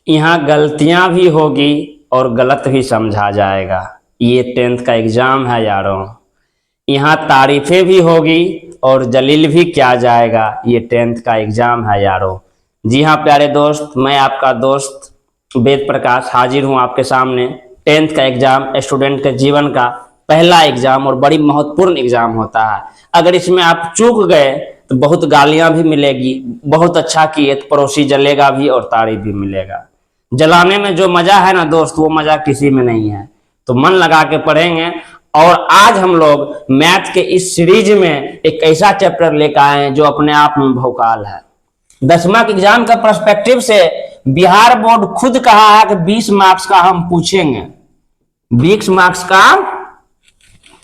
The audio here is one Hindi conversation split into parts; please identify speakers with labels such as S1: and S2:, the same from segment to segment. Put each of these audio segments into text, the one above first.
S1: यहाँ गलतियां भी होगी और गलत भी समझा जाएगा। ये 10th का एग्जाम है यारों। यहाँ तारीफें भी होगी और जलील भी किया जाएगा। ये 10th का एग्जाम है यारों। जी हाँ प्यारे दोस्त, मैं आपका दोस्त वेद प्रकाश हाजिर हूँ आपके सामने। 10th का एग्जाम स्टूडेंट के जीवन का पहला एग्जाम और बड़ी महत्वपूर्ण एग्जाम होता है। अगर इसमें आप चूक गए तो बहुत गालियां भी मिलेगी, बहुत अच्छा किए तो पड़ोसी जलेगा भी और तारीफ भी मिलेगा। जलाने में जो मजा है ना दोस्त, वो मजा किसी में नहीं है। तो मन लगा के पढ़ेंगे। और आज हम लोग मैथ के इस सीरीज में एक ऐसा चैप्टर लेकर आए हैं जो अपने आप में भौकाल है। 10वां के एग्जाम का पर्सपेक्टिव से बिहार बोर्ड खुद कहा है कि 20 मार्क्स का हम पूछेंगे, 20 मार्क्स का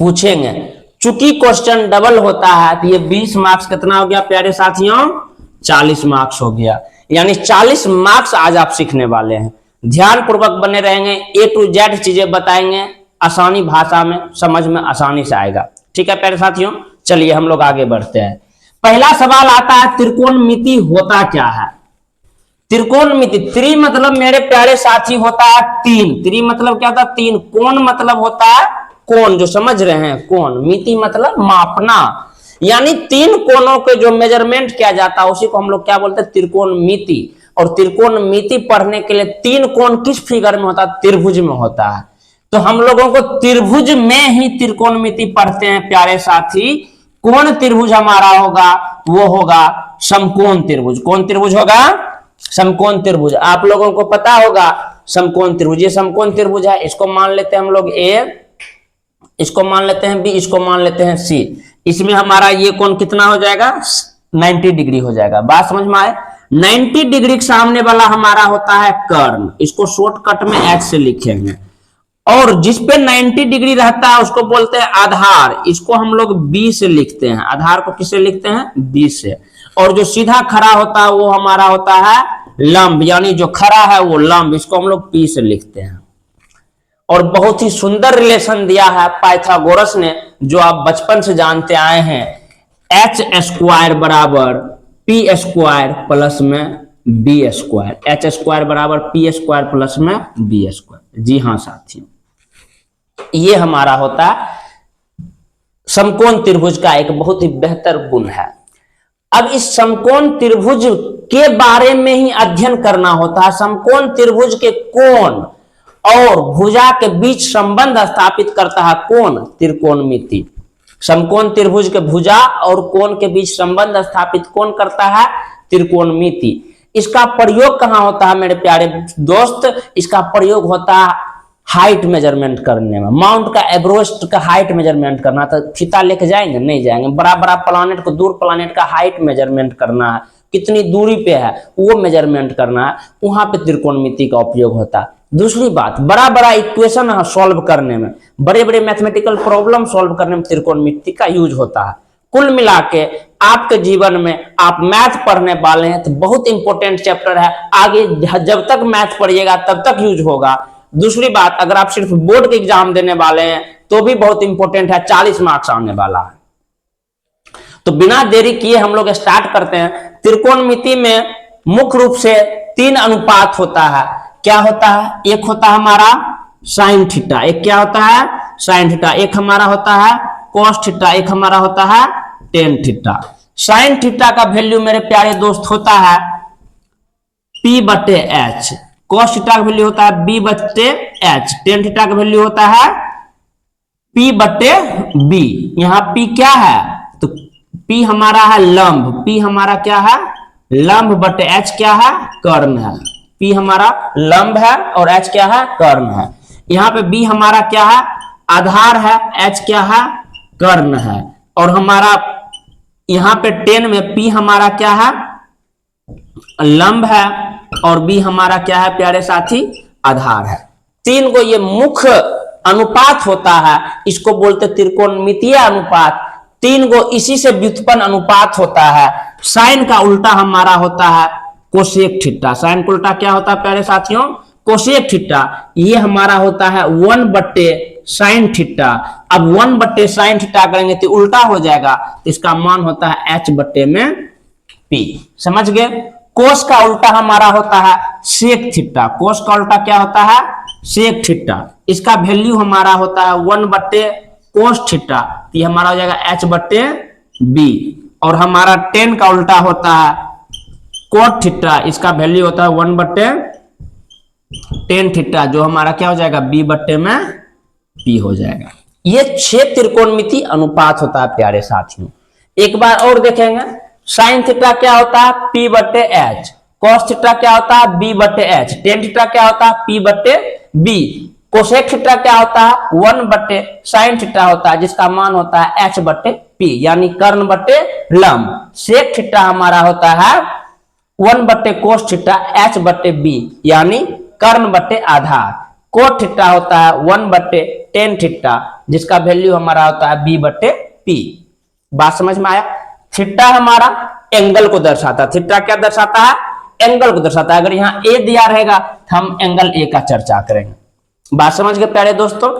S1: पूछेंगे। चूंकि क्वेश्चन डबल होता है तो ये 20 मार्क्स कितना हो गया प्यारे साथियों? 40 मार्क्स हो गया। यानी 40 मार्क्स आज आप सीखने वाले हैं। ध्यान पूर्वक बने रहेंगे, A to Z चीजें बताएंगे आसानी भाषा में, समझ में आसानी से आएगा। ठीक है प्यारे साथियों, चलिए हम लोग आगे बढ़ते हैं। पहला सवाल आता है, त्रिकोणमिति होता क्या है? त्रिकोणमिति, त्रि मतलब मेरे प्यारे साथी होता है 3। त्रि मतलब क्या होता है? 3। कोण मतलब होता है कोण, जो समझ रहे हैं, कोण। मिति मतलब मापना, यानी 3 कोणों के जो मेजरमेंट किया जाता है उसी को हम लोग क्या बोलते हैं? त्रिकोणमिति। और त्रिकोणमिति पढ़ने के लिए 3 कोण किस फिगर में होता है? त्रिभुज में होता है। तो हम लोगों को त्रिभुज में ही त्रिकोणमिति पढ़ते हैं प्यारे साथी। कौन त्रिभुज हमारा होगा? वो होगा समकोण त्रिभुज। कौन त्रिभुज होगा? समकोण त्रिभुज। आप लोगों को पता होगा समकोण त्रिभुज, ये समकोण त्रिभुज है। इसको मान लेते हैं हम लोग A, इसको मान लेते हैं B, इसको मान लेते हैं C। इसमें हमारा ये कोण कितना हो जाएगा? 90 डिग्री हो जाएगा। बात समझ में आए? 90 डिग्री के सामने वाला हमारा होता है कर्ण। इसको शॉर्टकट में H से लिखेंगे। और जिस पे 90 डिग्री रहता है उसको बोलते हैं आधार। इसको हम लोग B से लिखते हैं। आधार को किससे लिखते हैं? B से। और जो सीधा खड़ा होता है वो हमारा होता है लंब, यानी जो खड़ा है वो लंब, इसको हम लोग P से लिखते हैं। और बहुत ही सुंदर रिलेशन दिया है पाइथागोरस ने, जो आप बचपन से जानते आए हैं। h² बराबर p² प्लस में b²। h² बराबर p² प्लस में b²। जी हाँ साथियों, ये हमारा होता है समकोण त्रिभुज का एक बहुत ही बेहतर गुण है। अब इस समकोण त्रिभुज के बारे में ही अध्ययन करना होता है। समकोण त्रिभुज के कोण और भुजा के बीच संबंध स्थापित करता है कौन? त्रिकोणमिति। समकोण त्रिभुज के भुजा और कोण के बीच संबंध स्थापित कौन करता है? त्रिकोणमिति। इसका प्रयोग कहां होता है मेरे प्यारे दोस्त? इसका प्रयोग होता है हाइट मेजरमेंट करने में। माउंट का एवरेस्ट का हाइट मेजरमेंट करना, तो फीता लेके जाएंगे? नहीं जाएंगे। बड़ा बड़ा प्लानेट को, दूर प्लानेट का हाइट मेजरमेंट करना है, कितनी दूरी पे है वो मेजरमेंट करना है, वहां पे त्रिकोणमिति का उपयोग होता है। दूसरी बात, बड़ा बड़ा इक्वेशन सॉल्व करने में, बड़े बड़े मैथमेटिकल प्रॉब्लम सॉल्व करने में त्रिकोणमिति का यूज होता है। कुल मिला के आपके जीवन में आप मैथ पढ़ने वाले हैं तो बहुत इंपॉर्टेंट चैप्टर है। आगे जब तक मैथ पढ़िएगा तब तक यूज होगा। दूसरी बात, अगर आप सिर्फ बोर्ड के एग्जाम देने वाले हैं तो भी बहुत इंपॉर्टेंट है, 40 मार्क्स आने वाला है। तो बिना देरी किए हम लोग स्टार्ट करते हैं। त्रिकोणमिति में मुख्य रूप से 3 अनुपात होता है। क्या होता है? एक होता है हमारा साइन थीटा, एक क्या होता है? Sine theta. एक हमारा होता है कॉस थीटा, एक हमारा होता है टेन थीटा। साइन थीटा का वैल्यू मेरे प्यारे दोस्त होता है P/H। कॉस थीटा का वैल्यू होता है B/H। टेन थीटा का वैल्यू होता है P/B। यहाँ P क्या है? तो P हमारा है लंब, P हमारा क्या है? लंब बटे H क्या है? कर्ण है। P हमारा लंब है और H क्या है? कर्ण है। यहाँ पे B हमारा क्या है? आधार है। H क्या है? कर्ण है। और हमारा यहाँ पे 10 में P हमारा क्या है? लंब है और B हमारा क्या है प्यारे साथी? आधार है। 3 को ये मुख्य अनुपात होता है, इसको बोलते त्रिकोणमितीय अनुपात। 3 को इसी से व्युत्पन्न अनुपात होता है। साइन का उल्टा हमारा होता है कोसेक थीटा। साइन का उल्टा क्या होता है प्यारे साथियों? Cosec theta. ये हमारा होता है 1/sin थीटा। अब 1/sin थीटा करेंगे तो उल्टा हो जाएगा, तो इसका मान होता है H/P। समझ गए? कोस का उल्टा हमारा होता है सेक थीटा, कोस का उल्टा क्या होता है सेक थीटा, इसका वैल्यू हमारा होता है 1 बट्टे कोस थीटा, ये हमारा हो जाएगा h बट्टे b, और हमारा tan का उल्टा होता है कोट थीटा, इसका वैल्यू होता है 1 बट्टे tan थीटा, जो हमारा क्या हो जाएगा b बट्टे में p हो जाएगा। ये 6 त्रिकोणमिति अनुपात होता है प्यारे साथियों। एक बार और देखेंगे, साइन थीटा क्या होता है p बट्टे h, कॉस थीटा क्या होता है b बट्टे h, टेन थीटा क्या होता है p बट्टे b, कोसेक थीटा क्या होता है 1 बट्टे साइन थीटा होता है जिसका मान होता है h बट्टे p, यानी कर्ण बट्टे लंब। सेक थीटा हमारा होता है 1 बट्टे कोस थीटा h बट्टे b, यानी कर्ण बट्टे आधार। कोट थीटा होता है 1 बट्टे टेन थीटा, जिसका वैल्यू हमारा होता है b बट्टे p। बात समझ में आया। थीटा हमारा एंगल को दर्शाता है, थीटा क्या दर्शाता है एंगल को दर्शाता है। अगर यहाँ a दिया रहेगा तो हम एंगल a का चर्चा करेंगे। बात समझ गए प्यारे दोस्तों।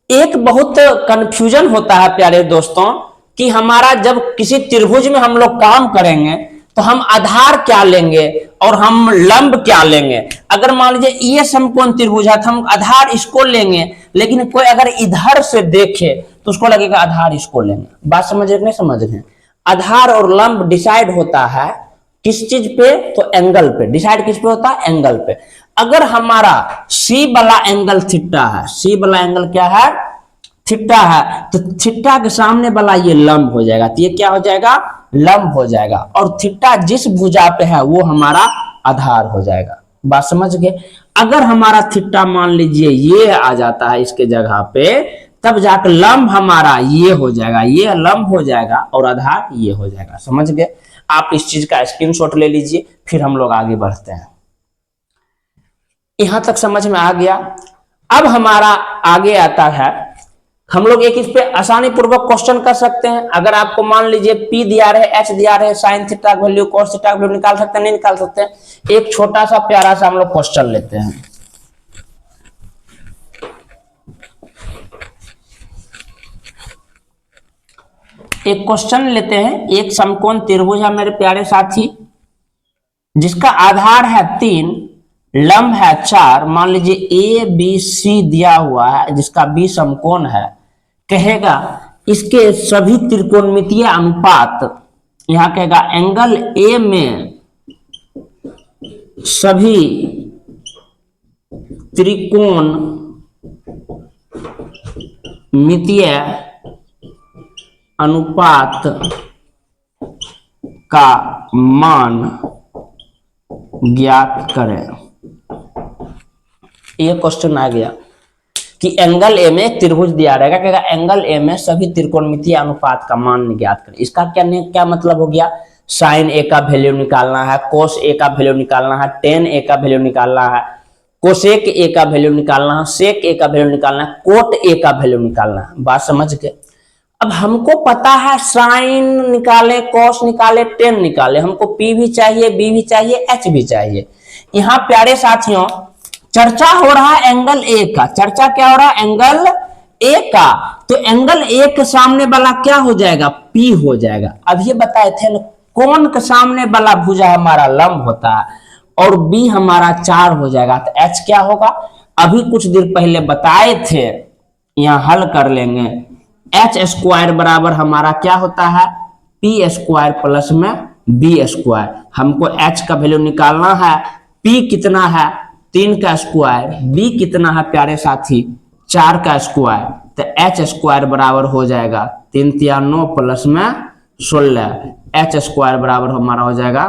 S1: एक बहुत कंफ्यूजन होता है प्यारे दोस्तों कि हमारा जब किसी त्रिभुज में हम लोग काम करेंगे तो हम आधार क्या लेंगे और हम लंब क्या लेंगे। अगर मान लीजिए ये समकोण त्रिभुज है तो हम आधार इसको लेंगे, लेकिन कोई अगर इधर से देखे तो उसको लगेगा आधार इसको लेंगे। बात समझ रहे नहीं समझ रहे। आधार और लंब डिसाइड होता है किस चीज पे, तो एंगल पे। डिसाइड किस पे होता है एंगल पे। अगर हमारा सी वाला एंगल थीटा है, सी वाला एंगल क्या है थीटा है, तो थीटा के सामने वाला ये लंब हो जाएगा, तो ये क्या हो जाएगा लंब हो जाएगा, और थीटा जिस भुजा पे है वो हमारा आधार हो जाएगा। बात समझ गए। अगर हमारा थीटा मान लीजिए ये आ जाता है इसके जगह पे, तब जाकर लंब हमारा ये हो जाएगा, ये लंब हो जाएगा और आधार ये हो जाएगा। समझ गए। आप इस चीज का स्क्रीनशॉट ले लीजिए, फिर हम लोग आगे बढ़ते हैं। यहां तक समझ में आ गया। अब हमारा आगे आता है, हम लोग एक इस पे आसानी पूर्वक क्वेश्चन कर सकते हैं। अगर आपको मान लीजिए p दिया रहे, h दिया रहे, sine theta value cos theta value निकाल सकते हैं नहीं निकाल सकते हैं। एक छोटा सा प्यारा सा हम लोग क्वेश्चन लेते हैं। एक क्वेश्चन लेते हैं। एक समकोण त्रिभुज है मेरे प्यारे साथी, जिसका आधार है 3, लंब है 4। मान लीजिए ए बी सी दिया हुआ है, जिसका बी समकोण है। कहेगा इसके सभी त्रिकोणमितीय अनुपात, यहां कहेगा एंगल ए में सभी त्रिकोण मितीय अनुपात का मान ज्ञात करें। ये क्वेश्चन आ गया कि एंगल ए में त्रिभुज दिया रहेगा, कहेगा एंगल ए में सभी त्रिकोणमितीय अनुपात का मान ज्ञात करें। इसका क्या मतलब हो गया, साइन ए का वैल्यू निकालना है, कोस ए का वैल्यू निकालना है, टेन ए का वैल्यू निकालना है, कोसेक ए का वैल्यू निकालना है, सेक ए का वैल्यू निकालना है, कोट ए का वैल्यू निकालना है। बात समझ गए। अब हमको पता है साइन निकाले, कॉस निकाले, टेन निकाले, हमको पी भी चाहिए, बी भी चाहिए, एच भी चाहिए। यहाँ प्यारे साथियों चर्चा हो रहा है एंगल ए का। चर्चा क्या हो रहा है एंगल ए का। तो एंगल ए के सामने वाला क्या हो जाएगा पी हो जाएगा। अब ये बताए थे ना, कोण के सामने वाला भुजा हमारा लंब होता है और बी हमारा 4 हो जाएगा, तो एच क्या होगा। अभी कुछ देर पहले बताए थे, यहाँ हल कर लेंगे। एच स्क्वायर बराबर हमारा क्या होता है पी स्क्वायर प्लस में बी स्क्वायर। हमको एच का वैल्यू निकालना है। पी कितना है 3 का स्क्वायर, बी कितना है प्यारे साथी 4 का स्क्वायर, तो एच स्क्वायर बराबर हो जाएगा 3 तिया 9 प्लस में 16। एच स्क्वायर बराबर हमारा हो जाएगा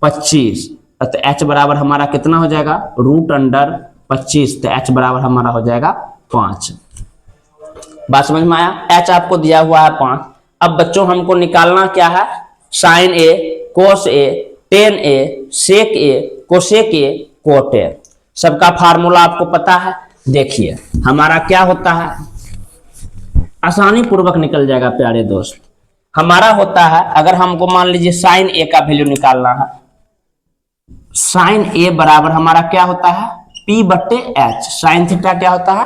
S1: 25। तो एच बराबर हमारा कितना हो जाएगा √25, तो एच बराबर हमारा हो जाएगा 5। बात समझ में आया। एच आपको दिया हुआ है 5। अब बच्चों हमको निकालना क्या है, sine A, cos A, tan A, sec A, cosec A, cot A. सबका फार्मूला आपको पता है। देखिए हमारा क्या होता है, आसानी पूर्वक निकल जाएगा प्यारे दोस्त। हमारा होता है, अगर हमको मान लीजिए साइन ए का वैल्यू निकालना है, साइन ए बराबर हमारा क्या होता है पी बट्टे एच। साइन थीटा क्या होता है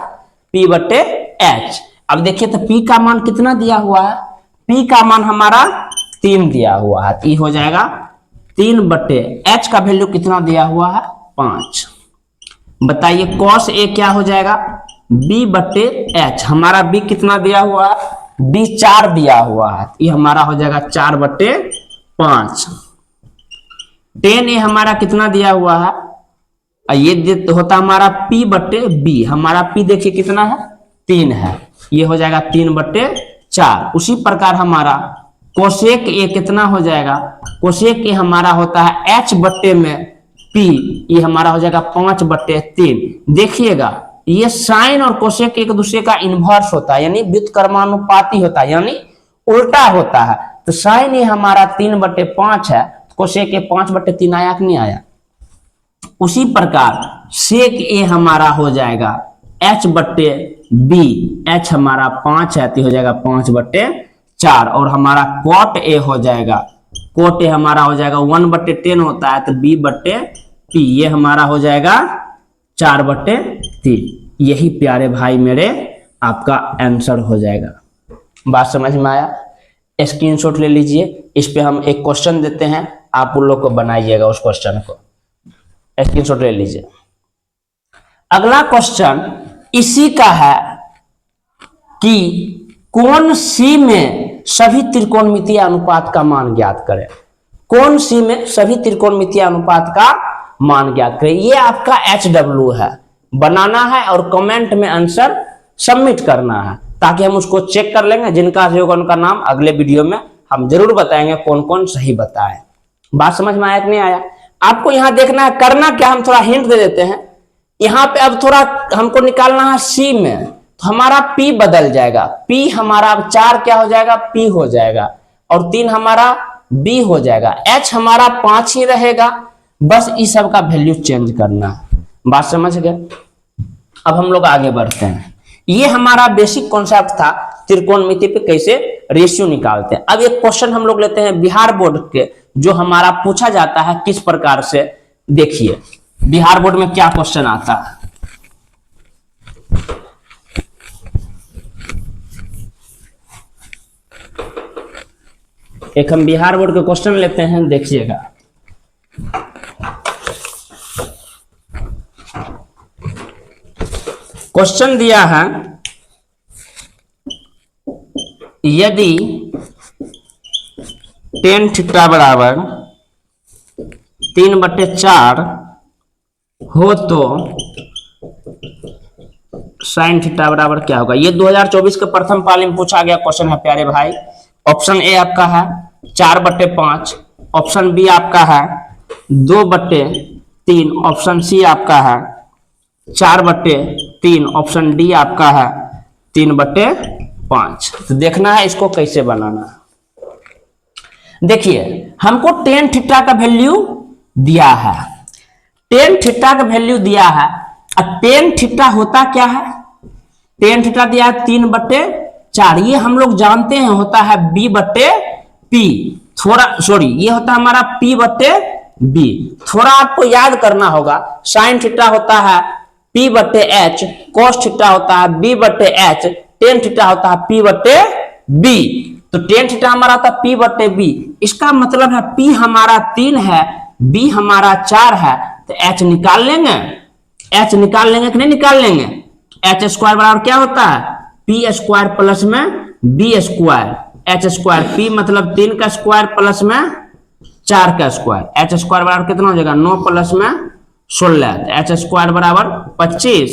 S1: पी बट्टे एच। अब देखिए तो P का मान कितना दिया हुआ है, P का मान हमारा 3 दिया हुआ है, तो हो जाएगा 3/h का वैल्यू कितना दिया हुआ है 5। बताइए cos a क्या हो जाएगा b/h। हमारा b कितना दिया हुआ है b 4 दिया हुआ है, ये हमारा हो जाएगा 4/5। tan a हमारा कितना दिया हुआ है, ये होता हमारा p/b। हमारा p देखिए कितना है 3 है, ये हो जाएगा 3/4। उसी प्रकार हमारा कोसेक a कितना हो जाएगा, कोसेक a हमारा होता है h बट्टे में p, ये हमारा हो जाएगा 5/3। देखिएगा ये साइन और कोसेक एक दूसरे का इन्वर्स होता है, यानी व्युत्क्रमानुपाती होता है, यानी उल्टा होता है। तो साइन ये हमारा 3/5 है, कोसेक ए 5/3 आया कि नहीं आया। उसी प्रकार सेक ए हमारा हो जाएगा h/b, h हमारा 5 है तो हो जाएगा 5/4। और हमारा कॉट ए हो जाएगा, कॉट ए हमारा हो जाएगा 1/10 होता है तो b/p, ये हमारा हो जाएगा 4/3। यही प्यारे भाई मेरे आपका आंसर हो जाएगा। बात समझ में आया, स्क्रीनशॉट ले लीजिए। इस पे हम एक क्वेश्चन देते हैं, आप उन लोग को बनाइएगा, उस क्वेश्चन को स्क्रीनशॉट ले लीजिए। अगला क्वेश्चन इसी का है कि कोण सी में सभी त्रिकोणमितीय अनुपात का मान ज्ञात करें। कोण सी में सभी त्रिकोणमितीय अनुपात का मान ज्ञात करें। ये आपका HW है, बनाना है और कमेंट में आंसर सबमिट करना है, ताकि हम उसको चेक कर लेंगे। जिनका सही होगा उनका नाम अगले वीडियो में हम जरूर बताएंगे कौन कौन सही बताए। बात समझ में आया कि नहीं आया। आपको यहां देखना है, करना क्या, हम थोड़ा हिंट दे देते हैं। यहां पे अब थोड़ा हमको निकालना है सी में, तो हमारा p बदल जाएगा। p हमारा अब 4 क्या हो जाएगा p हो जाएगा, और 3 हमारा b हो जाएगा। h हमारा 5 ही रहेगा, बस इस सब का वैल्यू चेंज करना है। बात समझ गए। अब हम लोग आगे बढ़ते हैं। ये हमारा बेसिक कॉन्सेप्ट था त्रिकोणमिति पे कैसे रेशियो निकालते हैं। अब एक क्वेश्चन हम लोग लेते हैं बिहार बोर्ड के, जो हमारा पूछा जाता है किस प्रकार से। देखिए बिहार बोर्ड में क्या क्वेश्चन आता है। एक हम बिहार बोर्ड के क्वेश्चन लेते हैं, देखिएगा। क्वेश्चन दिया है, यदि tan थीटा बराबर 3/4 हो तो sin थीटा बराबर क्या होगा। ये 2024 के प्रथम पाली में पूछा गया क्वेश्चन है प्यारे भाई। ऑप्शन ए आपका है 4/5, ऑप्शन बी आपका है 2/3, ऑप्शन सी आपका है 4/3, ऑप्शन डी आपका है 3/5। तो देखना है इसको कैसे बनाना है। देखिए हमको tan थीटा का वैल्यू दिया है, tan थीटा का वैल्यू दिया है। और tan थीटा होता क्या है, tan थीटा दिया है 3/4। ये हम लोग जानते हैं होता है b/p, थोड़ा सॉरी ये होता है हमारा p/b। थोड़ा आपको याद करना होगा, sin थीटा होता है p/h, cos थीटा होता है b/h, tan थीटा होता है p/b। तो tan थीटा हमारा था p/b। इसका मतलब है p हमारा 3 है, b हमारा 4 है, तो h निकाल लेंगे। h निकाल लेंगे कि नहीं निकाल लेंगे। h² बराबर क्या होता है p² प्लस में b²। h² p मतलब 3 का स्क्वायर प्लस में 4 का स्क्वायर। h² बराबर कितना हो जाएगा 9 प्लस में 16, तो h² बराबर 25,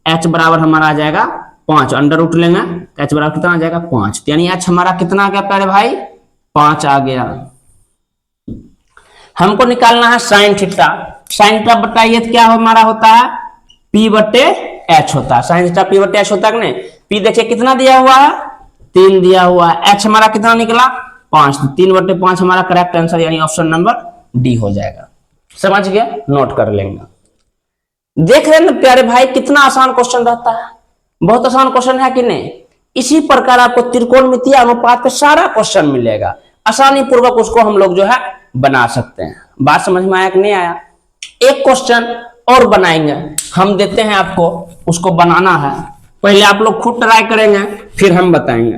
S1: h बराबर हमारा आ जाएगा 5। अंडर रूट लेंगे तो h बराबर कितना आ जाएगा 5, यानी h हमारा कितना आ गया प्यारे भाई 5 आ गया। हमको निकालना है sin थीटा। sin थीटा बताइए तो क्या हमारा होता है p/h होता है। sin थीटा p/h होता है कि नहीं। p देखिए कितना दिया हुआ है 3 दिया हुआ है, h हमारा कितना निकला 5, तो 3/5 हमारा करेक्ट आंसर यानी ऑप्शन नंबर डी हो जाएगा। समझ गया, नोट कर लेंगे। देख रहे हैं ना प्यारे भाई कितना आसान क्वेश्चन रहता है, बहुत आसान क्वेश्चन है कि नहीं। इसी प्रकार आपको त्रिकोणमितीय अनुपात पे सारा क्वेश्चन मिलेगा, आसानी पूर्वक उसको हम लोग जो है बना सकते हैं। बात समझ में आया कि नहीं आया। एक क्वेश्चन और बनाएंगे, हम देते हैं आपको, उसको बनाना है। पहले आप लोग खुद ट्राई करेंगे फिर हम बताएंगे।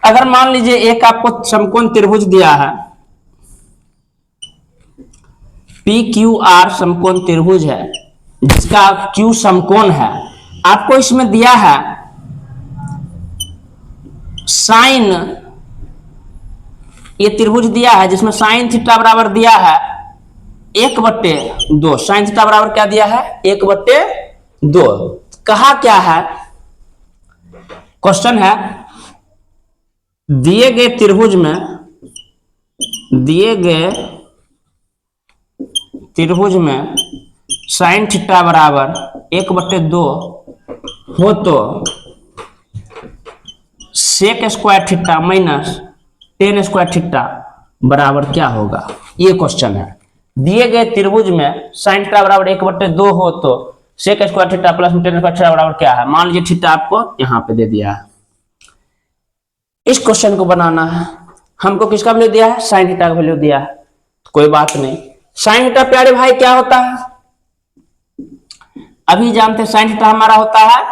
S1: अगर मान लीजिए एक आपको समकोण त्रिभुज दिया है, पी क्यू आर समकोण त्रिभुज है जिसका क्यू समकोण है। आपको इसमें दिया है साइन, ये त्रिभुज दिया है जिसमें साइन थीटा बराबर दिया है 1/2। साइन थीटा बराबर क्या दिया है 1/2। कहा क्या है, क्वेश्चन है दिए गए त्रिभुज में साइन थीटा बराबर 1/2 हो तो sec square theta minus tan square theta बराबर क्या होगा। ये क्वेश्चन है। दिए गए त्रिभुज में साइन थीटा बराबर 1/2 हो तो sec square theta plus tan square theta बराबर क्या है। मान लीजिए थीटा आपको यहां पे दे दिया है। इस क्वेश्चन को बनाना है, हमको किसका वैल्यू दिया है, साइन थीटा का वैल्यू दिया है। तो कोई बात नहीं, साइन थीटा प्यारे भाई क्या होता है, अभी जानते हैं साइन थीटा हमारा होता है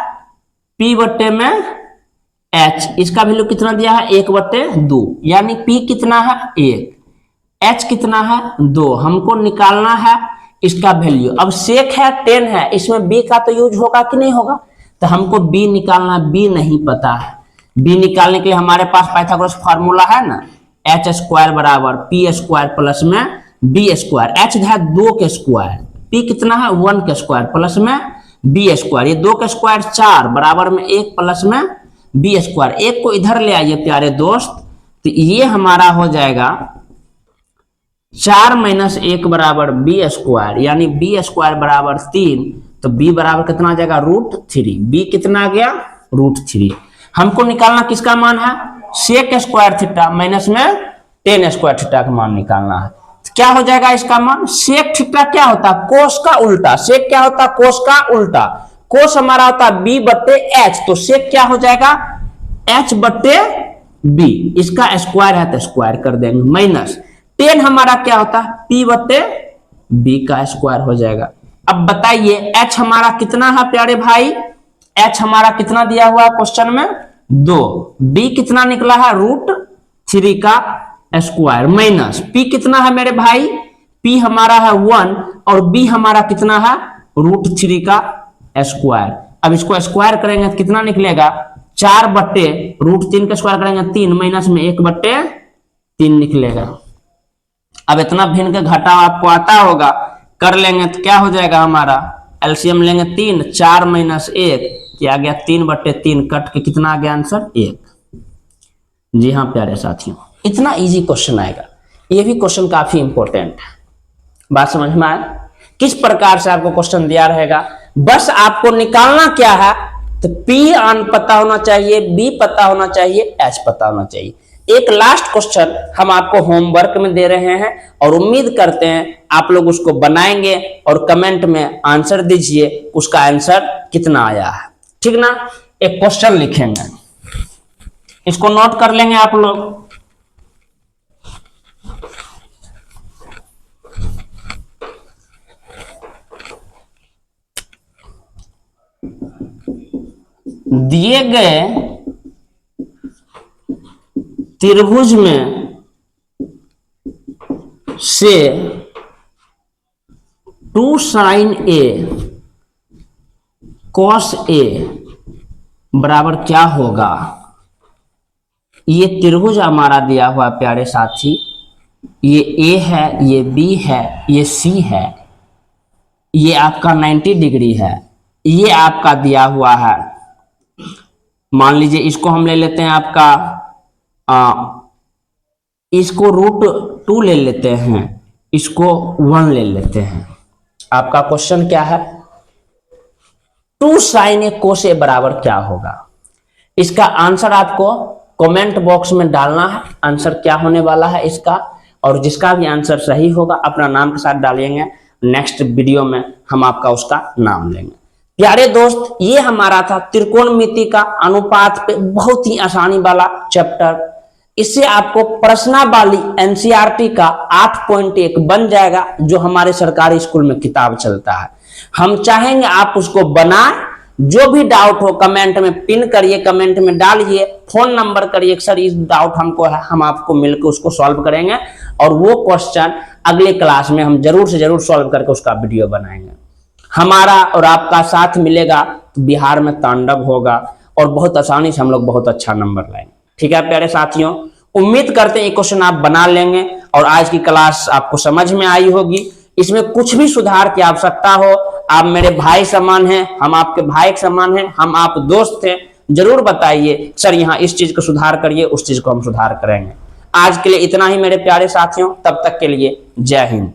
S1: P बट्टे में H। इसका वैल्यू कितना दिया है 1/2, यानी P कितना है 1, H कितना है 2। हमको निकालना है इसका वैल्यू। अब सेक है 10 है, इसमें B का तो यूज होगा कि नहीं होगा, तो हमको B निकालना, B नहीं पता है। B निकालने के लिए हमारे पास पाइथागोरस फार्मूला है ना, H स्क्वायर बराबर P स्क्वायर प्लस में B स्क्वायर। H है 2 के स्क्वायर, P कितना है 1 के स्क्वायर प्लस में B स्क्वायर। ये 2 के स्क्वायर 4 बराबर में 1 प्लस में B स्क्वायर। एक को इधर ले आइए प्यारे दोस्त, तो ये हमारा हो जाएगा 4 - 1 बराबर B स्क्वायर, यानी B स्क्वायर बराबर 3। तो B बराबर कितना आ जाएगा √3। B कितना आ गया √3। हमको निकालना किसका मान है, सेक स्क्वायर थीटा माइनस में टेन स्क्वायर थीटा का मान निकालना है। तो क्या हो जाएगा इसका मान, सेक थीटा क्या होता है कोस का उल्टा, सेक क्या होता है कोस का उल्टा। कोस हमारा होता है B/H, तो सेक क्या हो जाएगा H/B। इसका स्क्वायर है तो स्क्वायर कर देंगे, माइनस टेन हमारा क्या होता है P/B का स्क्वायर हो जाएगा। अब बताइए H हमारा कितना है प्यारे भाई, H हमारा कितना दिया हुआ है क्वेश्चन में 2, B कितना निकला है √3 का स्क्वायर, माइनस P कितना है मेरे भाई, P हमारा है 1 और B हमारा कितना है √3 का स्क्वायर। अब इसको स्क्वायर करेंगे तो कितना निकलेगा 4/√3 का स्क्वायर करेंगे 3, माइनस में 1/3 निकलेगा। अब इतना भिन्न का घटाव आपको आता होगा, कर लेंगे तो क्या हो जाएगा हमारा, एलसीएम लेंगे 3, 4 - 1 क्या गया 3/3, कट के कितना आ गया आंसर 1। जी हाँ प्यारे साथियों, इतना इजी क्वेश्चन आएगा। ये भी क्वेश्चन काफी इंपॉर्टेंट है, बात समझ में आए। किस प्रकार से आपको क्वेश्चन दिया रहेगा, बस आपको निकालना क्या है, तो P पता होना चाहिए, B पता होना चाहिए, H पता होना चाहिए। एक लास्ट क्वेश्चन हम आपको होमवर्क में दे रहे हैं और उम्मीद करते हैं आप लोग उसको बनाएंगे और कमेंट में आंसर दीजिए उसका आंसर कितना आया है, ठीक ना। एक क्वेश्चन लिखेंगे, इसको नोट कर लेंगे आप लोग। दिए गए त्रिभुज में से 2 sin A cos A बराबर क्या होगा। ये त्रिभुज हमारा दिया हुआ प्यारे साथी, ये A है, ये B है, ये C है, ये आपका 90 डिग्री है, ये आपका दिया हुआ है। मान लीजिए इसको हम ले लेते हैं आपका इसको √2 ले लेते हैं, इसको 1 ले लेते हैं। आपका क्वेश्चन क्या है, 2 sin A cos A बराबर क्या होगा। इसका आंसर आपको कमेंट बॉक्स में डालना है, आंसर क्या होने वाला है इसका, और जिसका भी आंसर सही होगा अपना नाम के साथ डालेंगे। नेक्स्ट वीडियो में हम आपका उसका नाम लेंगे। प्यारे दोस्त, ये हमारा था त्रिकोणमिति का अनुपात पे बहुत ही आसानी वाला चैप्टर। इससे आपको प्रश्नावली एनसीईआरटी का 8.1 बन जाएगा, जो हमारे सरकारी स्कूल में किताब चलता है। हम चाहेंगे आप उसको बनाएं जो भी डाउट हो कमेंट में पिन करिए, कमेंट में डालिए, फोन नंबर करिए, सर इस डाउट हमको है, हम आपको मिलकर उसको सॉल्व करेंगे और वो क्वेश्चन अगले क्लास में हम जरूर से जरूर सॉल्व करके उसका वीडियो बनाएंगे। हमारा और आपका साथ मिलेगा तो बिहार में तांडव होगा और बहुत आसानी से हम लोग बहुत अच्छा नंबर लाएंगे। ठीक है प्यारे साथियों, उम्मीद करते हैं ये क्वेश्चन आप बना लेंगे और आज की क्लास आपको समझ में आई होगी। इसमें कुछ भी सुधार की आवश्यकता हो, आप मेरे भाई समान हैं, हम आपके भाई के समान हैं, हम आप दोस्त हैं, जरूर बताइए सर यहाँ इस चीज को सुधार करिए, उस चीज को हम सुधार करेंगे। आज के लिए इतना ही मेरे प्यारे साथियों, तब तक के लिए जय हिंद।